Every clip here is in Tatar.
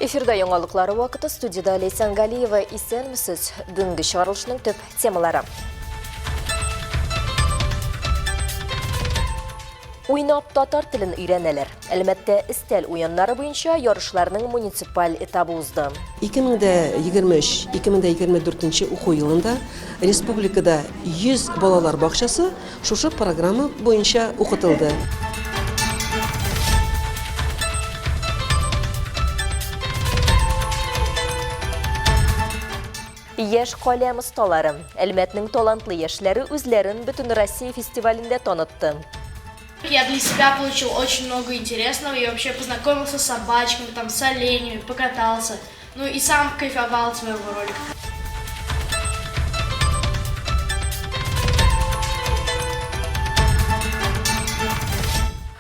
Эфирда яңалыклары вакыты студияда Лейсан Галиева исәнмесез. Бүгенге чыгарылышның төп темалары. Уйнап татар телен өйрәнәләр. Әлбәттә, истәл уеннары буенча ярышларның муниципаль этабы узды. 2023-2024 уку елында республикада 100 балалар бакчасы шушы программа буенча укытылды. Яшь каләм осталары. Әлмәтнең талантлы яшьләре үзләрен Бөтен Россия фестивалендә танытты. Я для себя получил очень много интересного и вообще познакомился с собачками, с оленями, покатался. Ну и сам кайфовал от своего ролика.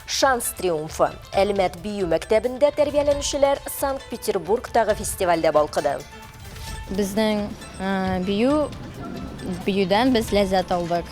Шанс триумфы. Әлмәт бию мәктәбендә тәрбияләнүчеләр Санкт-Петербургтагы фестивальдә балкыды. Безнең биюдән без ләззәт алдык.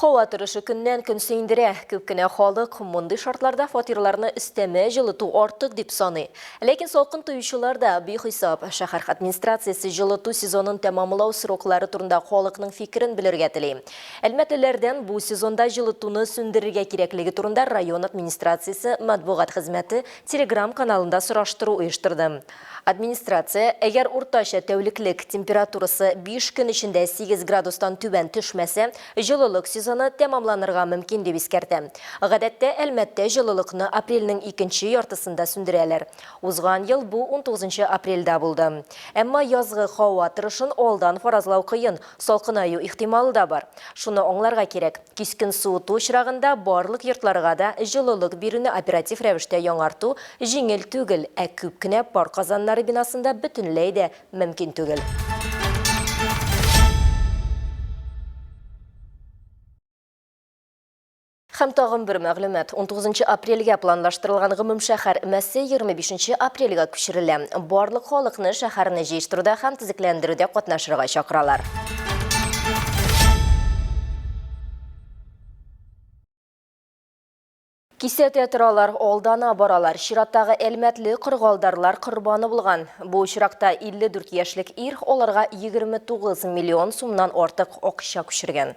Һава торышы көннән-көн сөендерә. Күп кенә халык мондый шартларда фатирларны өстәмә җылыту артык дип саный. Ләкин салкын тоючылар да бихисап шәһәр администрациясе җылыту сезонын тәмамлау сроклары турында халыкның фикерен белергә тели. Әлмәтлеләрдән бу сезонда җылытуны сүндерергә кирәклеге турында район администрациясе матбугат хезмәте Telegram каналында сораштыру оештырды. Администрация, әгәр уртача тәүлеклек температурасы 5 көн эчендә 8 градустан түбән төшмәсә, җылылык сезоны тәмамланырга мөмкин дип искәртә. Гадәттә, Әлмәттә җылылыкны апрельнең 2нче яртысында сүндерәләр. Узган ел бу 19 апрельдә булды. Әмма язгы һава торышын алдан фаразлау кыен, салкынаю ихтималы да бар. Шуны аңларга кирәк. Кискен суыту очрагында барлык йортларга да җылылык бирүне оператив рәвештә яңарту җиңел түгел, ә күп кенә пар казаннары бинасында бөтенләй дә мөмкин түгел. Һәм тагын бер мәгълүмат. 19 апрельгә планлаштырылган гомум шәһәр мәсе 25 апрельгә күчерелә. Барлык халыкны шәһәрне җыештыруда һәм төзекләндерүдә катнашырга чакыралар. Кисә театралар алдана баралар. Чираттагы әлмәтле кыргалдарлар корбаны булган. Бу очракта 54 яшьлек ир аларга 29 миллион сумнан артык акча күчергән.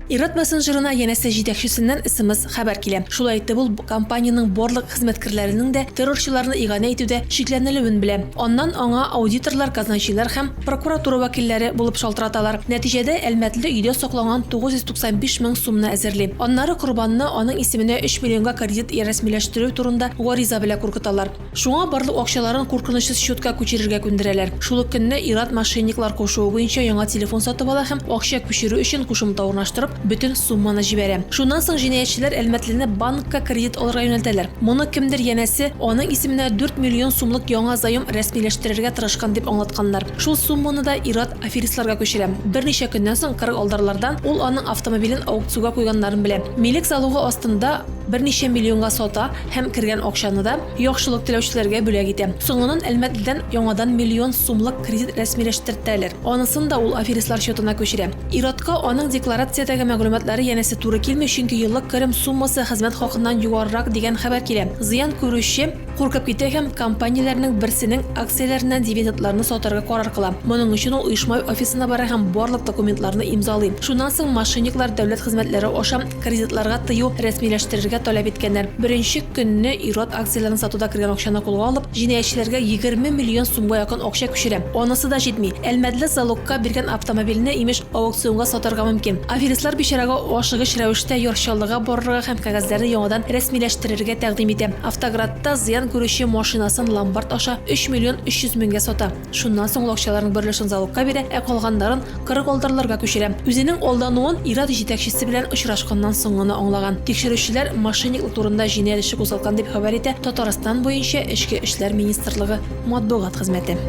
Ират мессенджерына янәсе җитәкчесеннән СМС хәбәр килә. Шулай итеп, ул компаниянең барлык хезмәткәрләренең дә террорчыларны иганә итүдә шикләнелүен белә. Аннан аңа аудиторлар, казначейлар һәм прокуратура вәкилләре булып шалтыраталар. Нәтиҗәдә Әлмәтле өйдә сакланган 995 мең сумны әзерли. Аннары корбанны аның исеменә 3 миллионга кредит рәсмиләштерү турында гариза белән куркыталар. Шуңа барлык акчаларын куркынычсыз счетка күчерергә күндерәләр. Шул ук көнне Ират мошенниклар кушуы буенча яңа телефон сатып ала һәм акча күчерү өчен кушымта урнаштырып бөтен сумманы җибәрә. Шуннан соң җинаятьчеләр Әлмәтлене банкка кредит алырга юнәлтәләр. Моны кемдер янәсе аның исеменә 4 миллион сумлык яңа заем рәсмиләштерергә тырышкан дип аңлатканнар. Шул сумманы да Ират аферистларга күчерә. Берничә көннән соң кырык алдарлардан ул аның автомобилен аукциога куйганнарын белә. Милек залогы астында берничә миллионга сата һәм кергән акчаны да яхшылык теләүчеләргә бүләк итә. Соңыннан Әлмәтледән яңадан миллион сумлык кредит рәсмиләштертәләр. Анысын да ул аферистлар счетына күчерә. Иратка аның декларациядәге мәгълүматлары янәсе туры килми, чөнки еллык керем суммасы хезмәт хакыннан югарырак дигән хәбәр килә. Зыян күрүче куркып китә һәм компанияләрнең берсенең акцияләреннән дивидендларны сатарга карар кыла. Моның өчен ул оешма офисына бара һәм барлык документларны имзалый. Шуннан соң мошенниклар дәүләт хезмәтләре аша кредитларга тыю рәсмиләштерергә таләп иткәннәр. Беренче көнне Ират акцияләрен сатуда кергән акчаны кулга алып, җинаятьчеләргә 20 миллион сумга якын акча күчерә. Анысы да җитми. Әлмәтле залогка биргән автомобильне имеш аукционга сатарга мөмкин. Аферистлар бичарага ашыгыч рәвештә яршалыга барырга һәм кәгазьләрне яңадан рәсмиләштерергә тәкъдим итә. Автоградта зыян күрүче машинасын ломбард аша 3 миллион 300 меңгә сата. Шуннан соң акчаларның берлешен залогка бирә, ә калганнарын кырык алдарларга күчерә. Үзенең алдануын Ират җитәкчесе белән очрашканнан соң гына аңлаган. Тикшерүчеләр мошенниклык турында җинаять эше кузгалган дип хәбәр итә Татарстан буенча Эчке эшләр министрлыгы матбугат хезмәте.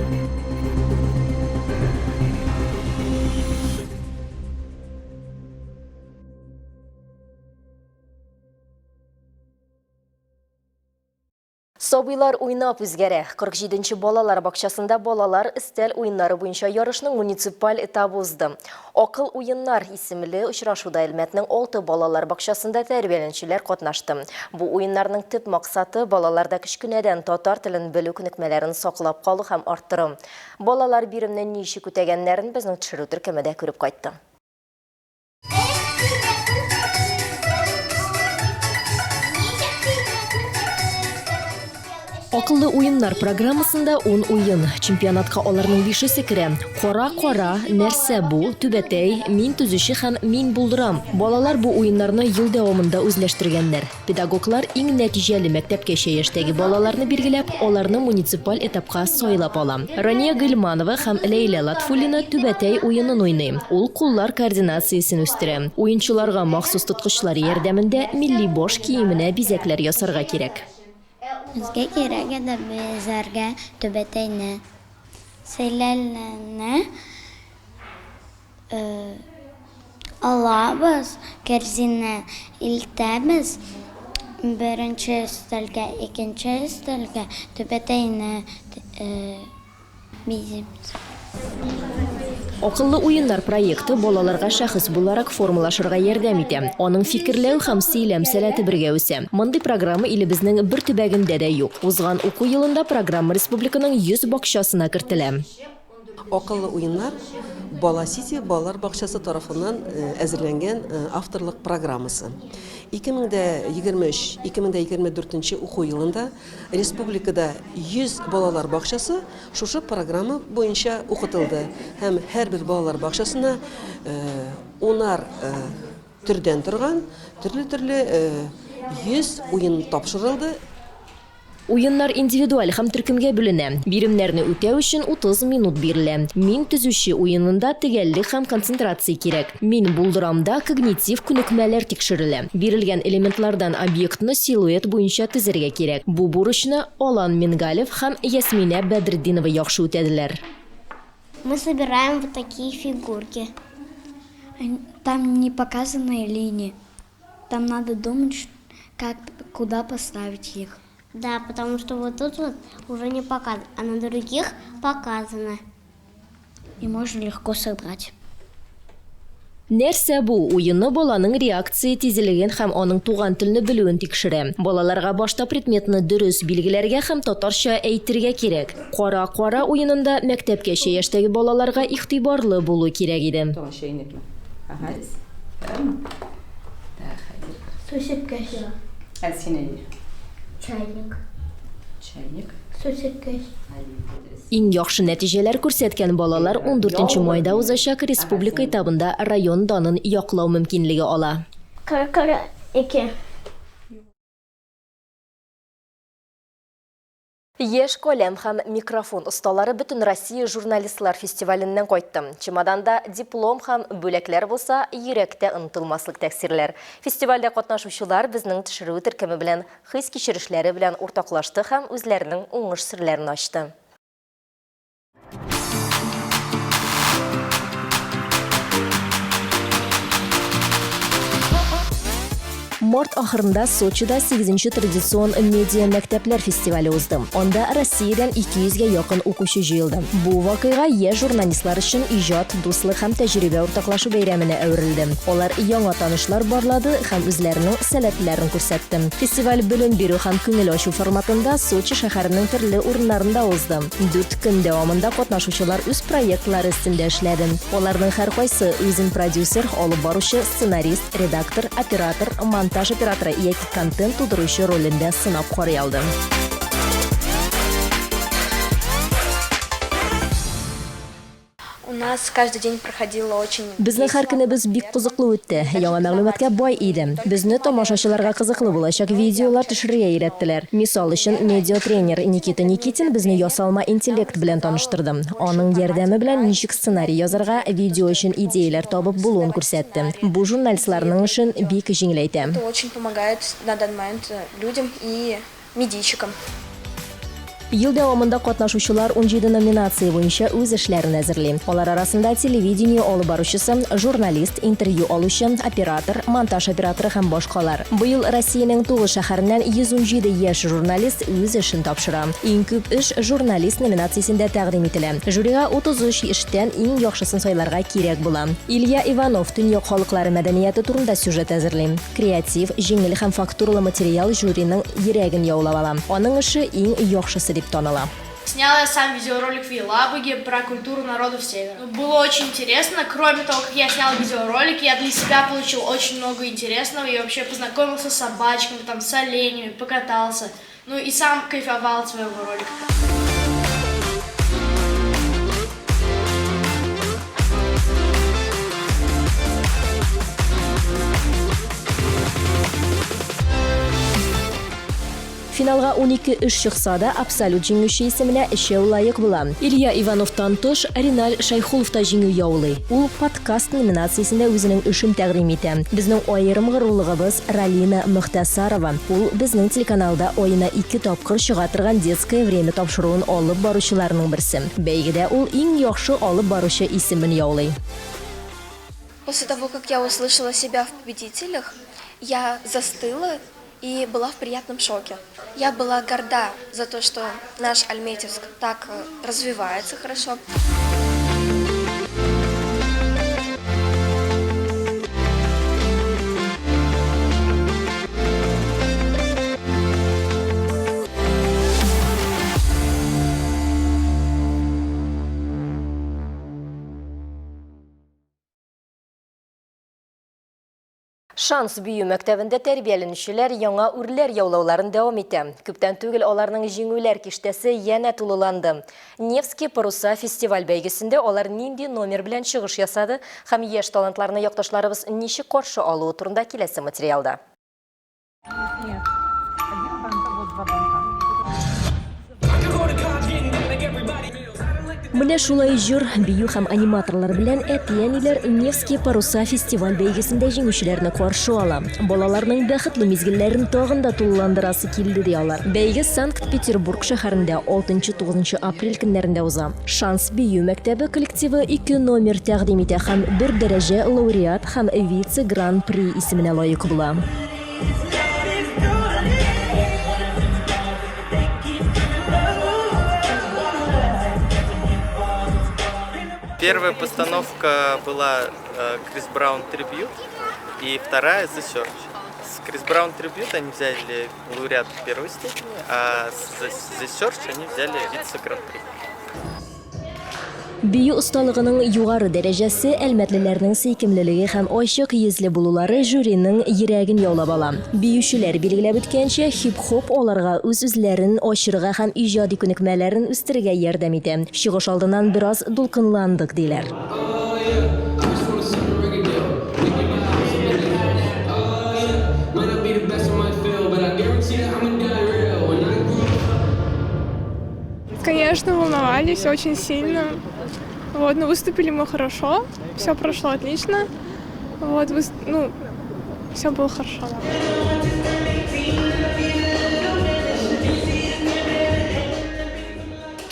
Собыйлар уйнап үзгәрә. 47-нче балалар бакчасында балалар истәл уеннары буенча ярышның муниципаль этабы узды. Акыл уеннар исемле очрашуда Әлмәтнең 6 балалар бакчасында тәрбияләнүчеләр катнашты. Бу уеннарның төп максаты балаларда кичкенәдән татар телен белү күнекмәләрен саклап калу һәм арттыру. Балалар биремнән ничек үтәгәннәрен безнең төшерү төркемендә күреп кайтты. Акыллы уеннар программасында 10 уен. Чемпионатка аларның 5-се керә. Кара-кара, нәрсә бу, түбәтәй, мин түзүче һәм мин булдырам. Балалар бу уеннарны ел дәвамында үзләштергәннәр. Педагоглар иң нәтиҗәле мәктәпкәчә яшьтәге балаларны билгеләп, аларны муниципаль этапка сайлап ала. Рания Гыйльманова һәм Ләйлә Латфуллина түбәтәй уенын уйный. Ул куллар координациясын үстерә. Уенчыларга махсус тоткычлар ярдәмендә милли баш киеменә бизәкләр ясарга кирәк. Bizga kerak edi bizlarga Түбәтәйне, Сәйләлне alabız, корзина илтәбез, беренче өстәлгә, икенче өстәлгә Түбәтәйне бизибез. Акыллы уеннар проекты балаларга шәхес буларак формалашырга ярдәм итә. Аның фикерләү һәм сөйләм сәләте бергә үсә. Мондый программа илебезнең бер төбәгендә дә юк. Узган уку елында программа республиканың 100 бакчасына кертелә. Акыллы уеннар Бала Сити балалар бакчасы тарафыннан әзерләнгән авторлык программасы. 2023-2024 уку елында республикада 100 балалар бакчасы шушы программа буенча укытылды. Һәм һәрбер балалар бакчасына унар төрдән торган төрле 100 уен тапшырылды. Уеннар индивидуаль һәм төркемгә бүленә. Биремнәрне үтәү өчен 30 минут бирелә. Мин төзүче уенында тегәллек һәм концентрация кирәк. Мин булдырамда когнитив күнекмәләр тикшерелә. Бирелгән элементлардан объектны силуэт буенча төзергә кирәк. Бу бурычны Алан Мингалев һәм Ясмина Бәдретдинова яхшы үтәделәр. Мы собираем вот такие фигурки. Там не показаны линии. Там надо думать, куда поставить их. Да, потому что вот тут вот уже не показано, а на других показано. И можно легко собрать. Нәрсә бу уенны баланың реакция тизлеген һәм аның туган телне белүен тикшерә. Балаларга башта предметны дөрес билгеләргә һәм татарча әйтергә кирәк. Кара-кара уенында мәктәпкәчә яшьтәге балаларга игътибарлы булу кирәк иде. Чайник. Сусеккәч. Иң яхшы нәтиҗәләр күрсәткән балалар 14 майда узачак республика этабында район данын яклау мөмкинлеге ала. Кара-кара 2. Еш колем һәм микрофон осталары бөтен Россия журналистлар фестиваленнән кайтты. Чемоданда диплом һәм бүләкләр булса, йөрәктә онытылмаслык тәэсирләр. Фестивальдә катнашучылар безнең төшерү төркеме белән хис кичерешләре белән уртаклашты һәм үзләренең уңыш серләрен ачты. Март ахырында Сочида 8-нче традицион медиа мәктәпләр фестивале узды. Анда Россиядән 200-гә якын укучы җыелды. Бу вакыйга яшь журналистлар өчен иҗат, дуслык һәм тәҗрибә уртаклашу бәйрәменә әверелде. Алар яңа танышлар барлады һәм үзләренең сәләтләрен күрсәтте. Фестиваль белем бирү һәм күңел ачу форматында Сочи шәһәренең төрле урыннарында узды. 4 көн дәвамында катнашучылар үз проектлары өстендә эшләде. Аларның һәркайсы үзен продюсер, алып баручы, сценарист, редактор, оператор, монтаж операторы яки контент тудыручы ролендә сынап карый алды. У нас каждый день проходило очень... Безнең һәр көнебез бик кызыклы үтте. Яңа мәгълүматкә бай иде. Безне тамашачыларга кызыклы булачак видеолар төшерергә өйрәттеләр. Мисал өчен, медиа-тренер Никита Никитин безне ясалма интеллект белән таныштырды. Аның ярдәме белән ничек сценарий язарга, видео өчен идеяләр табып булуын күрсәтте. Бу журналистларның эшен бик җиңеләйтә. Это очень помогает на данный момент людям и медийщикам. Ел дәвамында катнашучылар 17 номинация буенча үз эшләрен әзерли. Алар арасында телевидение алып баручысы, журналист, интервью алучы, оператор, монтаж операторы һәм башкалар. Быел Россиянең 9 шәһәреннән 117 яшь журналист үз эшен тапшыра. Иң күп эш журналист номинациясендә тәкъдим ителә. Жюрига 33 эштән иң яхшысын сайларга кирәк була. Илья Иванов төньяк халыклары мәдәнияте турында сюжет әзерли. Креатив, җиңел һәм фактуралы материал жюриның йөрәген яулап ала. Аның эше иң яхшысы дип таныла. Сняла я сам видеоролик в Елабуге про культуру народов Севера. Было очень интересно. Кроме того, как я снял видеоролик, я для себя получил очень много интересного. И вообще познакомился с собачками, там, с оленями, покатался. Ну и сам кайфовал от своего ролика. Финалга 12 эш чыкса да, абсолют җиңүче исеменә эшәү лаек була. Илья Ивановтан тыш, Риналь Шайхулов та җиңү яулый. Ул подкаст номинациясендә үзенең эшен тәкъдим итә. Безнең аерым горурлыгыбыз Ралина Мөхтәсарова. Ул безнең телеканалда аена 2 тапкыр чыга торган детское время тапшыруын алып баручыларның берсе. Бәйгедә ул иң яхшы алып баручы исемен яулый. После того, как я услышала себя в победителях, я застыла и была в приятном шоке. Я была горда за то, что наш Альметьевск так развивается хорошо. Шанс бию мәктәбендә тәрбияләнүчеләр яңа үрләр яулауларын дәвам итә. Күптән түгел аларның җиңүләр киштәсе янә тулыланды. Невский паруса фестиваль бәйгесендә алар нинди номер белән чыгыш ясады һәм яшь талантларны якташларыбыз ничек каршы алуы турында киләсе материалда. Менә шулай җыр, бию һәм аниматорлар белән әти-әниләр Невский паруса фестиваль бәйгесендә җиңүчеләрне каршы ала. Балаларның бәхетле мизгелләрен тагын да тулыландырасы килде ди алар. Бәйге Санкт-Петербург шәһәрендә 6-9 апрель көннәрендә уза. Шанс бию мәктәбе коллективы 2 номер тәкъдим итә һәм 1 дәрәҗә лауреат һәм вице-гран-при исеменә лаек була. Первая постановка была Крис Браун трибьют и вторая The Search. С Крис Браун трибьют они взяли лауреат первой степени, а с The Search они взяли вице-гран-при. Бию осталыгының югары дәрәҗәсе әлмәтлеләрнең сөйкемлелеге һәм ачык йөзле булулары жюриның йөрәген яулап ала. Биючеләр билгеләп үткәнчә, хип-хоп аларга үз-үзләрен ачырга һәм иҗади күнекмәләрен үстерергә ярдәм итә. Чыгыш алдыннан бераз дулкынландык диләр. Конечно, волновались очень сильно. Вот, но выступили мы хорошо, все прошло отлично. Вот, все было хорошо.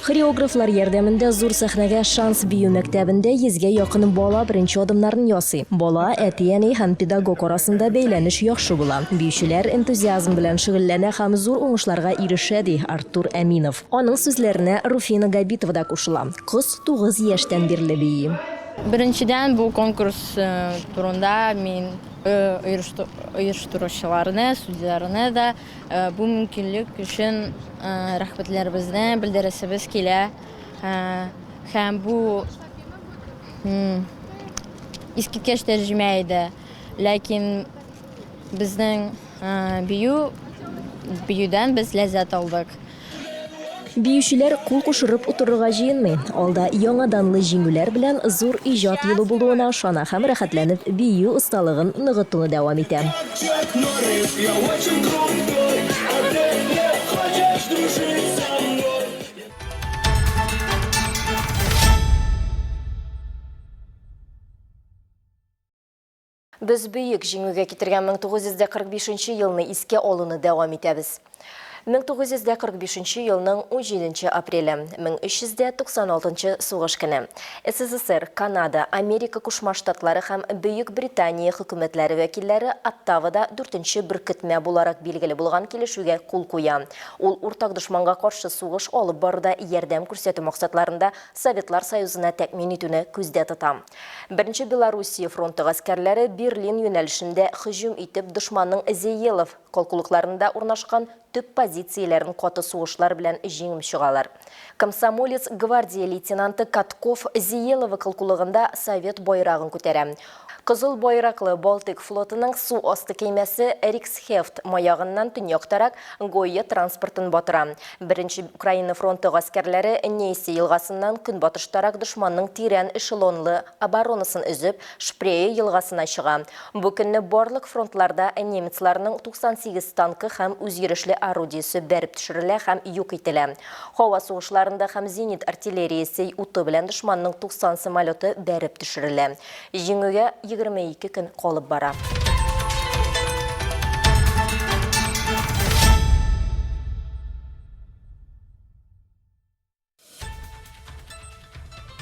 Хореографлар ярдәмендә зур сәхнәгә Шанс бию мәктәбендә 100-гә якын бала беренче адымнарын ясый. Бала, әти-әни һәм педагог арасында бәйләнеш яхшы була. Биючеләр энтузиазм белән шөгыльләнә һәм зур уңышларга ирешә ди Артур Әминов. Аның сүзләренә Руфина Габитова да кушыла. Кыз 9 яшьтән бирле бии. Беренчедән бу конкурс турында мин оештыручыларны, судьяларны да бу мөмкинлек өчен рәхмәтләребезне белдерәсебез килә. Һәм бу искиткеч тәрҗемә иде. Ләкин безнең биюдән без ләззәт алдык. Биючеләр кул кушырып утырырга җыенмый. Алда яңа данлы җиңүләр белән зур иҗат юлы булуына ышана һәм рәхәтләнеп бию осталыгын ныгытуны дәвам итә. Без бөек җиңүгә китергән 1945 елны искә алуны дәвам итәбез. 1945 елның 17 апрелі 1396 суғыш күні. СССР, Канада, Америка Кушма Штатлары һәм Бүйік Британия хөкүмәтләре вәкилләре Оттавада 4-нче беркетмә буларак билгеле булган килешүгә кул куя. Ул уртак дошманга каршы сугыш алып баруда ярдәм күрсәтү максатларында Советлар Союзына тәэмин итүне күздә тота. Беренче Белоруссия фронты гаскәрләре Берлин юнәлешендә һөҗүм итеп дошманның Зеелов колкулыкларында урнашкан төп позицияләрен каты сугышлар белән җиңеп чыгалар. Комсомолец гвардия лейтенанты Катков Зеелова колкулыгында Совет байрагын күтәрә. Кызыл байраклы Балтик флотының су асты кемәсе Риксхефт маягыннан төньяктарак Гойя транспортын батыра. Беренче Украина фронты гаскәрләре Нейсе елгасыннан көнбатыштарак дошманның тирән эшелонлы оборонасын өзеп, Шпрее елгасына чыга. Бу көнне барлык фронтларда немецларның 98 танкы һәм үзйөрешле орудиясе бәреп төшерелә һәм юк ителә. Һава сугышларында һәм зенит артиллериясе уты белән дошманның 90 самолеты бәреп төшерелә. Җиңүгә 22 көн калып бара.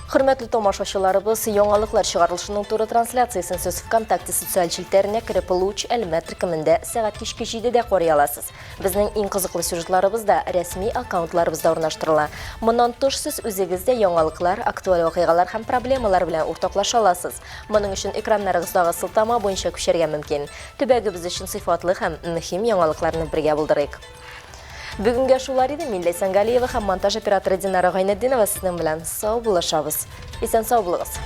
Хөрмәтле тамашачыларыбыз, яңалыклар чыгарылышының туры трансляциясын сез ВКонтакте социаль челтәренә кереп Луч әлмәт рәкемендә сәгать кичке 7-дә карый аласыз. Безнең иң кызыклы сюжетларыбыз да рәсми аккаунтларыбызда урнаштырыла. Моннан тыш сез үзегездә яңалыклар, актуаль вакыйгалар һәм проблемалар белән уртаклаша аласыз. Моның өчен экраннарыгыздагы сылтама буенча күчәргә мөмкин. Төбәгебез өчен сыйфатлы һәм мөһим яңалыкларны бергә булдырыйк. Бүгінгі шулар иде, Мин Ләйсән Галиева һәм монтаж операторы Динара Гайнетдинова сезнең белән сау булышабыз. Исән сау булыгыз.